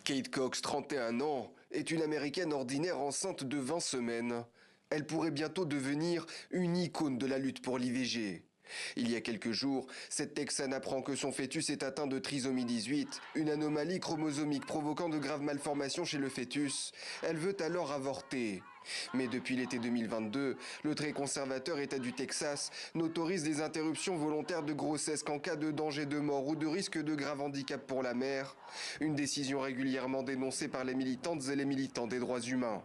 Kate Cox, 31 ans, est une Américaine ordinaire enceinte de 20 semaines. Elle pourrait bientôt devenir une icône de la lutte pour l'IVG. Il y a quelques jours, cette Texane apprend que son fœtus est atteint de trisomie 18, une anomalie chromosomique provoquant de graves malformations chez le fœtus. Elle veut alors avorter. Mais depuis l'été 2022, le très conservateur État du Texas n'autorise des interruptions volontaires de grossesse qu'en cas de danger de mort ou de risque de grave handicap pour la mère. Une décision régulièrement dénoncée par les militantes et les militants des droits humains.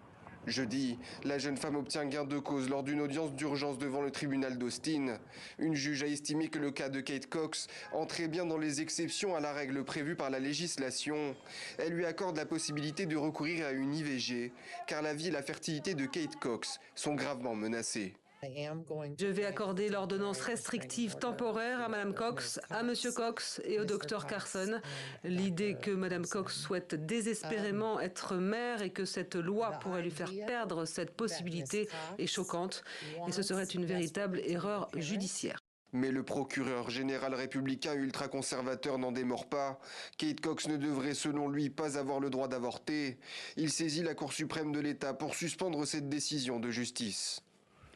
Jeudi, la jeune femme obtient gain de cause lors d'une audience d'urgence devant le tribunal d'Austin. Une juge a estimé que le cas de Kate Cox entrait bien dans les exceptions à la règle prévue par la législation. Elle lui accorde la possibilité de recourir à une IVG, car la vie et la fertilité de Kate Cox sont gravement menacées. Je vais accorder l'ordonnance restrictive temporaire à Mme Cox, à M. Cox et au Dr Carson. L'idée que Mme Cox souhaite désespérément être mère et que cette loi pourrait lui faire perdre cette possibilité est choquante et ce serait une véritable erreur judiciaire. Mais le procureur général républicain ultra-conservateur n'en démord pas. Kate Cox ne devrait selon lui pas avoir le droit d'avorter. Il saisit la Cour suprême de l'État pour suspendre cette décision de justice.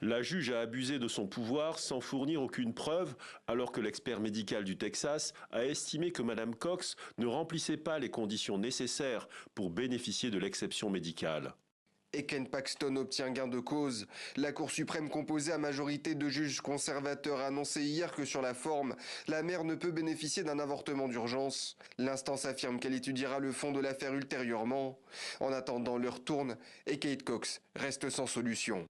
La juge a abusé de son pouvoir sans fournir aucune preuve, alors que l'expert médical du Texas a estimé que Mme Cox ne remplissait pas les conditions nécessaires pour bénéficier de l'exception médicale. Et Ken Paxton obtient gain de cause. La Cour suprême composée à majorité de juges conservateurs a annoncé hier que sur la forme, la mère ne peut bénéficier d'un avortement d'urgence. L'instance affirme qu'elle étudiera le fond de l'affaire ultérieurement. En attendant, l'heure tourne et Kate Cox reste sans solution.